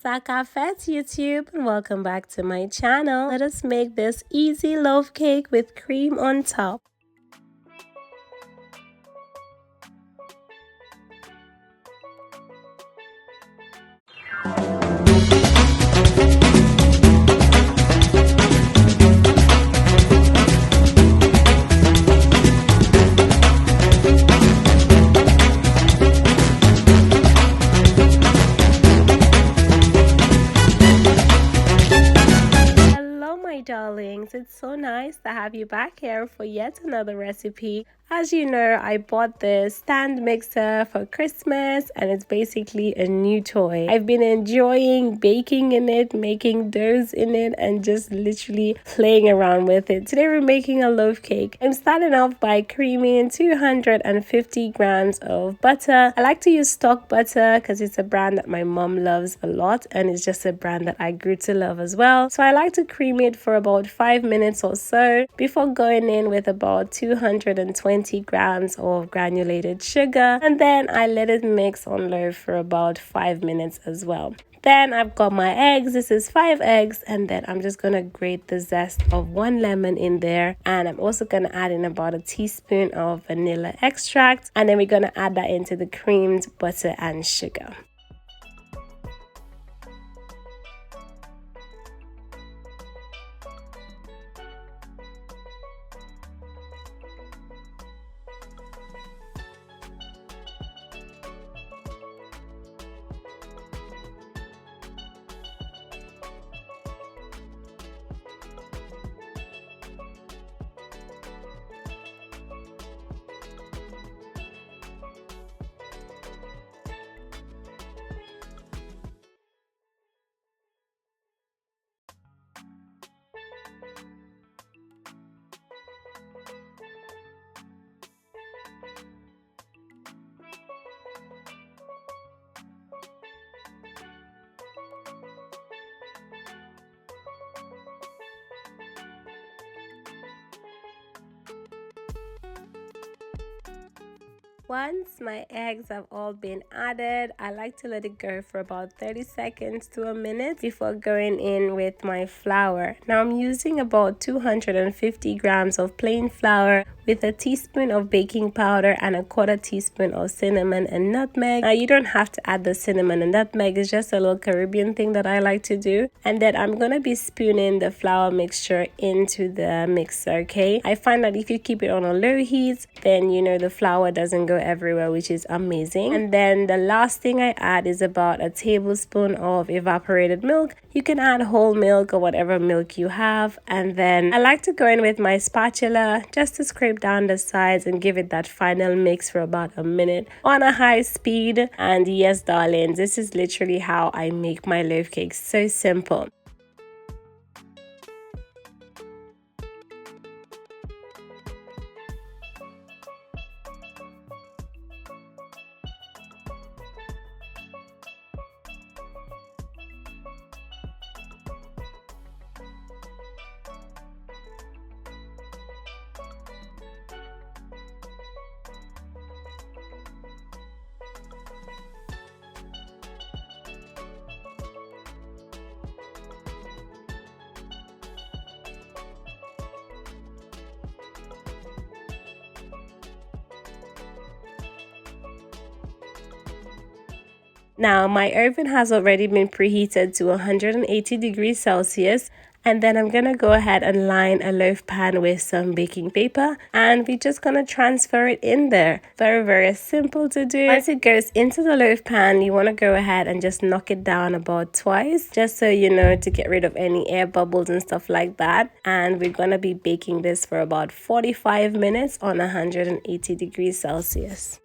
Sakafet YouTube, and welcome back to my channel. Let us make this easy loaf cake with cream on top. Darlings, it's so nice to have you back here for yet another recipe. As you know, I bought this stand mixer for Christmas and it's basically a new toy. I've been enjoying baking in it, making doughs in it, and just literally playing around with it. Today we're making a loaf cake. I'm starting off by creaming 250 grams of butter. I like to use stock butter because it's a brand that my mom loves a lot and it's just a brand that I grew to love as well. So I like to cream it for about 5 minutes or so before going in with about 220 grams of granulated sugar, and then I let it mix on low for about 5 minutes as well. Then I've got my eggs. This is 5 eggs, and then I'm just gonna grate the zest of 1 lemon in there, and I'm also gonna add in about a teaspoon of vanilla extract, and then we're gonna add that into the creamed butter and sugar. Once my eggs have all been added, I like to let it go for about 30 seconds to a minute before going in with my flour. Now I'm using about 250 grams of plain flour with a teaspoon of baking powder and a 1/4 teaspoon of cinnamon and nutmeg. Now you don't have to add the cinnamon and nutmeg, it's just a little Caribbean thing that I like to do. And then I'm gonna be spooning the flour mixture into the mixer, okay? I find that if you keep it on a low heat, then you know the flour doesn't go everywhere, which is amazing. And then the last thing I add is about a tablespoon of evaporated milk. You can add whole milk or whatever milk you have. And then I like to go in with my spatula just to scrape down the sides and give it that final mix for about a minute on a high speed. And yes, darlings, this is literally how I make my loaf cakes. So simple. Now my oven has already been preheated to 180 degrees Celsius, and then I'm gonna go ahead and line a loaf pan with some baking paper, and we're just gonna transfer it in there. Very simple to do. Once it goes into the loaf pan, you want to go ahead and just knock it down about twice, just so you know, to get rid of any air bubbles and stuff like that. And we're gonna be baking this for about 45 minutes on 180 degrees Celsius.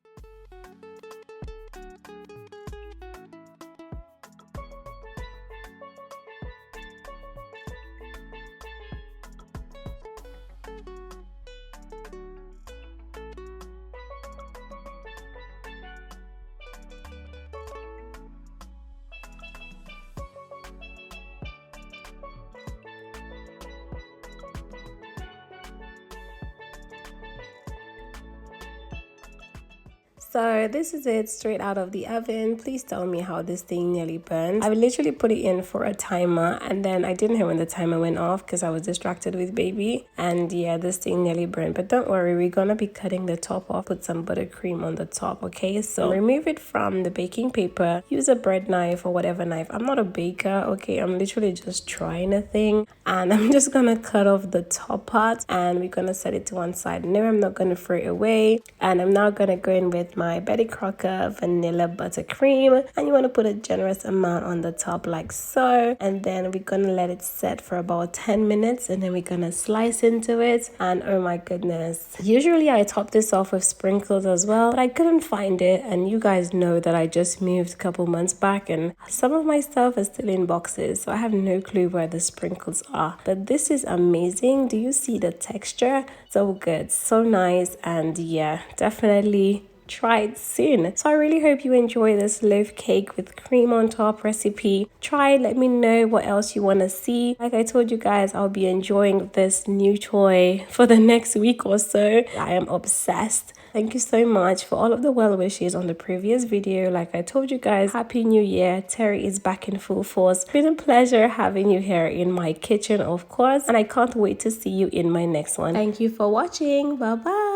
So this is it straight out of the oven. Please tell me how this thing nearly burned. I literally put it in for a timer and then I didn't hear when the timer went off because I was distracted with baby. And yeah, this thing nearly burned. But don't worry, we're gonna be cutting the top off. Put some buttercream on the top, okay? So remove it from the baking paper. Use a bread knife or whatever knife. I'm not a baker, okay? I'm literally just trying a thing. And I'm just gonna cut off the top part and we're gonna set it to one side. No, I'm not gonna throw it away. And I'm now gonna go in with my Betty Crocker vanilla buttercream, and you want to put a generous amount on the top like so, and then we're gonna let it set for about 10 minutes and then we're gonna slice into it. And oh my goodness, usually I top this off with sprinkles as well, but I couldn't find it, and you guys know that I just moved a couple months back and some of my stuff is still in boxes, so I have no clue where the sprinkles are. But this is amazing. Do you see the texture? So good, so nice, and yeah, definitely try it soon. So I really hope you enjoy this loaf cake with cream on top recipe. Try it, let me know what else you want to see. Like I told you guys, I'll be enjoying this new toy for the next week or so. I am obsessed. Thank you so much for all of the well wishes on the previous video. Like I told you guys, Happy New Year. Terry is back in full force. It's been a pleasure having you here in my kitchen, of course, and I can't wait to see you in my next one. Thank you for watching. Bye bye.